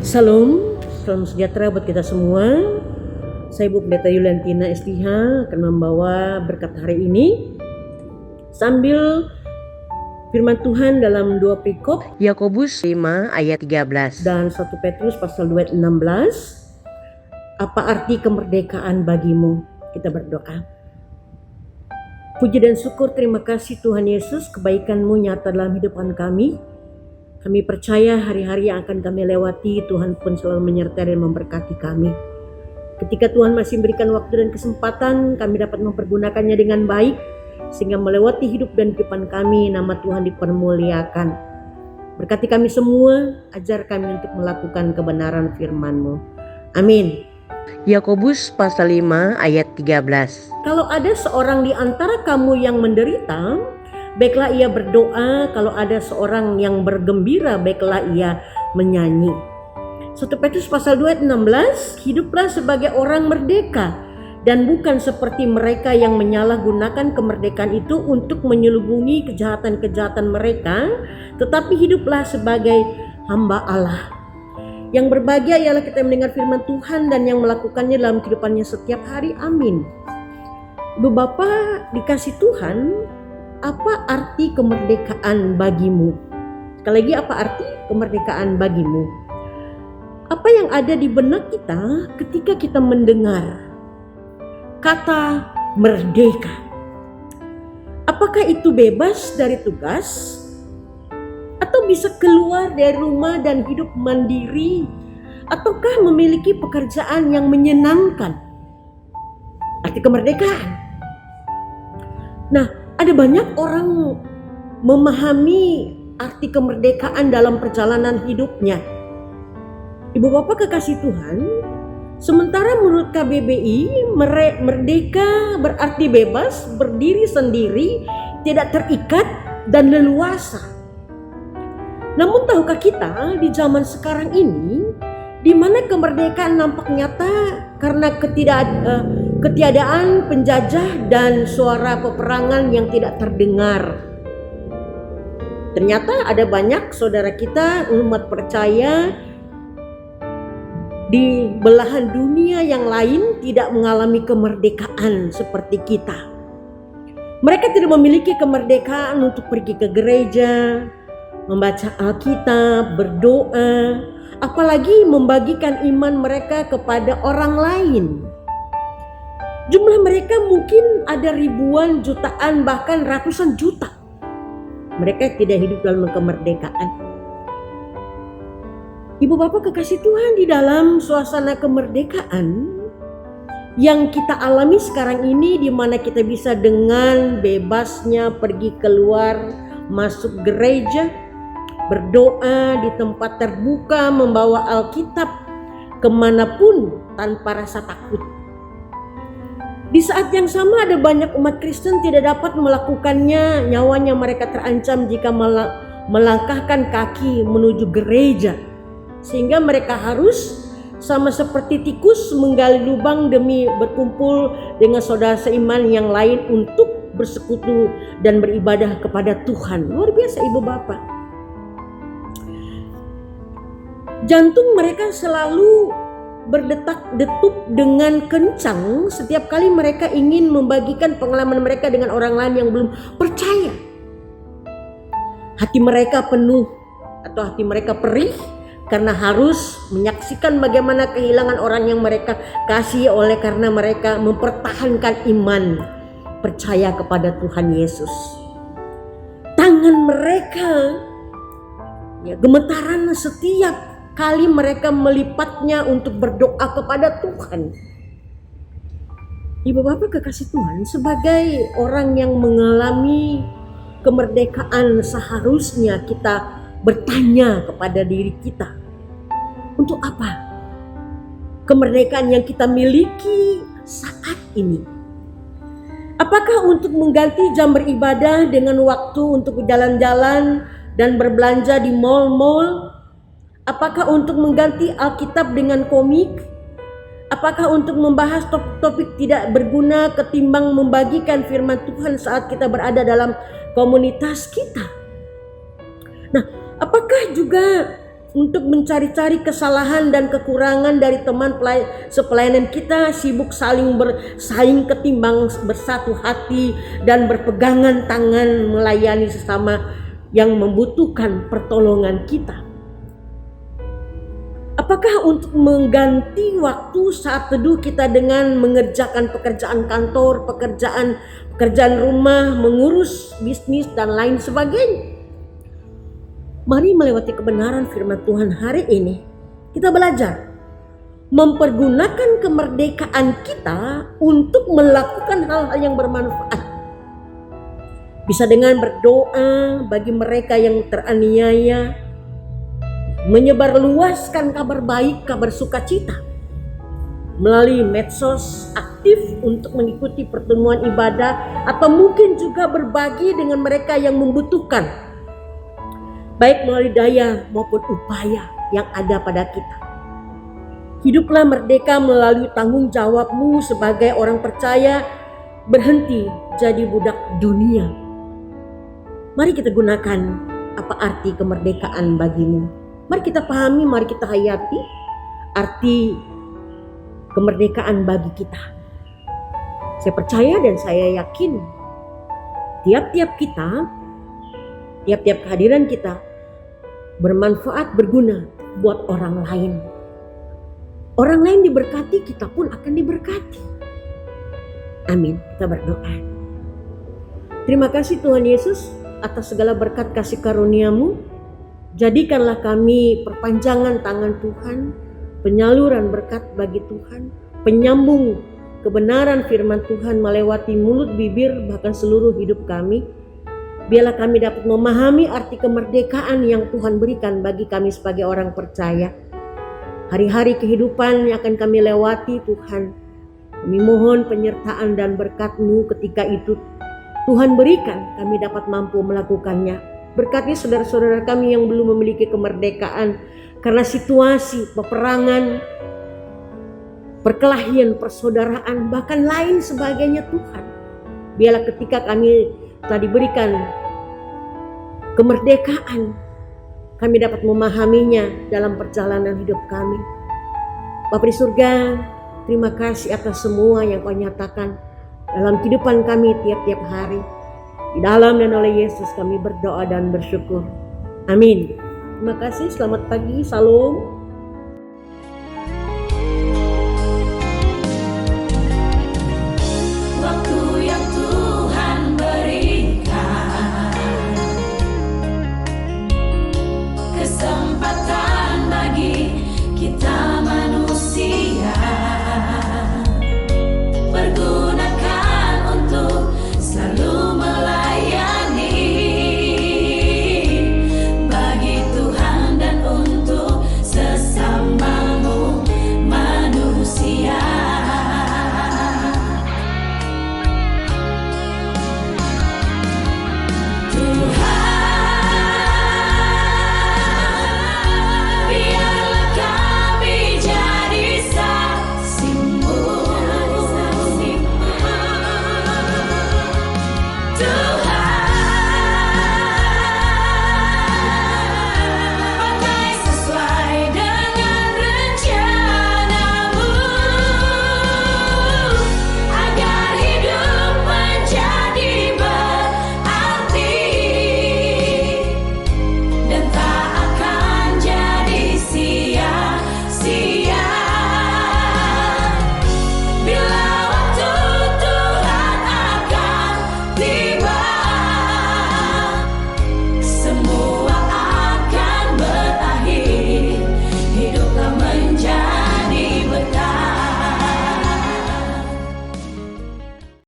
Salam sejahtera buat kita semua. Saya Ibu Pendeta Yuliantina STH akan membawa berkat hari ini sambil firman Tuhan dalam 2 perikop Yakobus 5 ayat 13 dan 1 Petrus pasal 2 ayat 16. Apa arti kemerdekaan bagimu? Kita berdoa. Puji dan syukur, terima kasih Tuhan Yesus, kebaikan-Mu nyata dalam hidupan kami. Kami percaya hari-hari yang akan kami lewati, Tuhan pun selalu menyertai dan memberkati kami. Ketika Tuhan masih memberikan waktu dan kesempatan, kami dapat mempergunakannya dengan baik, sehingga melewati hidup dan kehidupan kami, nama Tuhan dipermuliakan. Berkati kami semua, ajar kami untuk melakukan kebenaran firman-Mu. Amin. Yakobus pasal 5 ayat 13. Kalau ada seorang di antara kamu yang menderita, baiklah ia berdoa. Kalau ada seorang yang bergembira, baiklah ia menyanyi. 1 Petrus pasal 2 ayat 16, hiduplah sebagai orang merdeka dan bukan seperti mereka yang menyalahgunakan kemerdekaan itu untuk menyelubungi kejahatan-kejahatan mereka, tetapi hiduplah sebagai hamba Allah. Yang berbahagia ialah kita mendengar firman Tuhan dan yang melakukannya dalam kehidupannya setiap hari. Amin. Ibu Bapak dikasih Tuhan, apa arti kemerdekaan bagimu? Sekali lagi, apa arti kemerdekaan bagimu? Apa yang ada di benak kita ketika kita mendengar kata merdeka? Apakah itu bebas dari tugas? Atau bisa keluar dari rumah dan hidup mandiri? Ataukah memiliki pekerjaan yang menyenangkan? Arti kemerdekaan. Nah, ada banyak orang memahami arti kemerdekaan dalam perjalanan hidupnya. Ibu Bapak kekasih Tuhan, sementara menurut KBBI, merdeka berarti bebas, berdiri sendiri, tidak terikat dan leluasa. Namun tahukah kita di zaman sekarang ini, di mana kemerdekaan nampak nyata karena ketiadaan penjajah dan suara peperangan yang tidak terdengar. Ternyata ada banyak saudara kita umat percaya di belahan dunia yang lain tidak mengalami kemerdekaan seperti kita. Mereka tidak memiliki kemerdekaan untuk pergi ke gereja, membaca Alkitab, berdoa, apalagi membagikan iman mereka kepada orang lain. Jumlah mereka mungkin ada ribuan, jutaan, bahkan ratusan juta. Mereka tidak hidup dalam kemerdekaan. Ibu Bapak kekasih Tuhan, di dalam suasana kemerdekaan yang kita alami sekarang ini, di mana kita bisa dengan bebasnya pergi keluar, masuk gereja, berdoa di tempat terbuka, membawa Alkitab kemanapun tanpa rasa takut. Di saat yang sama ada banyak umat Kristen tidak dapat melakukannya, nyawanya mereka terancam jika melangkahkan kaki menuju gereja. Sehingga mereka harus sama seperti tikus menggali lubang demi berkumpul dengan saudara seiman yang lain untuk bersekutu dan beribadah kepada Tuhan. Luar biasa Ibu Bapak. Jantung mereka selalu berdetak-detup dengan kencang setiap kali mereka ingin membagikan pengalaman mereka dengan orang lain yang belum percaya. Hati mereka penuh atau hati mereka perih karena harus menyaksikan bagaimana kehilangan orang yang mereka kasih oleh karena mereka mempertahankan iman percaya kepada Tuhan Yesus. Tangan mereka gemetaran setiap kali mereka melipatnya untuk berdoa kepada Tuhan. Ibu Bapak kekasih Tuhan, sebagai orang yang mengalami kemerdekaan, seharusnya kita bertanya kepada diri kita, untuk apa kemerdekaan yang kita miliki saat ini? Apakah untuk mengganti jam beribadah dengan waktu untuk jalan-jalan dan berbelanja di mal-mal? Apakah untuk mengganti Alkitab dengan komik? Apakah untuk membahas topik-topik tidak berguna ketimbang membagikan firman Tuhan saat kita berada dalam komunitas kita? Nah, apakah juga untuk mencari-cari kesalahan dan kekurangan dari teman sepelayanan kita, sibuk saling bersaing ketimbang bersatu hati dan berpegangan tangan melayani sesama yang membutuhkan pertolongan kita? Apakah untuk mengganti waktu saat teduh kita dengan mengerjakan pekerjaan kantor, pekerjaan rumah, mengurus bisnis dan lain sebagainya? Mari melewati kebenaran firman Tuhan hari ini. Kita belajar mempergunakan kemerdekaan kita untuk melakukan hal-hal yang bermanfaat. Bisa dengan berdoa bagi mereka yang teraniaya, menyebarluaskan kabar baik, kabar sukacita melalui medsos, aktif untuk mengikuti pertemuan ibadah, atau mungkin juga berbagi dengan mereka yang membutuhkan, baik melalui daya maupun upaya yang ada pada kita. Hiduplah merdeka melalui tanggung jawabmu sebagai orang percaya, berhenti jadi budak dunia. Mari kita gunakan apa arti kemerdekaan bagimu. Mari kita pahami, mari kita hayati arti kemerdekaan bagi kita. Saya percaya dan saya yakin tiap-tiap kehadiran kita bermanfaat, berguna buat orang lain. Orang lain diberkati, kita pun akan diberkati. Amin. Kita berdoa. Terima kasih Tuhan Yesus atas segala berkat kasih karunia-Mu. Jadikanlah kami perpanjangan tangan Tuhan, penyaluran berkat bagi Tuhan, penyambung kebenaran firman Tuhan melewati mulut, bibir, bahkan seluruh hidup kami. Biarlah kami dapat memahami arti kemerdekaan yang Tuhan berikan bagi kami sebagai orang percaya. Hari-hari kehidupan yang akan kami lewati Tuhan, kami mohon penyertaan dan berkat-Mu ketika itu Tuhan berikan kami dapat mampu melakukannya. Berkati saudara-saudara kami yang belum memiliki kemerdekaan karena situasi, peperangan, perkelahian, persaudaraan, bahkan lain sebagainya Tuhan. Biarlah ketika kami telah diberikan kemerdekaan, kami dapat memahaminya dalam perjalanan hidup kami. Bapa di surga, terima kasih atas semua yang Kau nyatakan dalam kehidupan kami tiap-tiap hari. Di dalam dan oleh Yesus kami berdoa dan bersyukur. Amin. Terima kasih, selamat pagi, salam.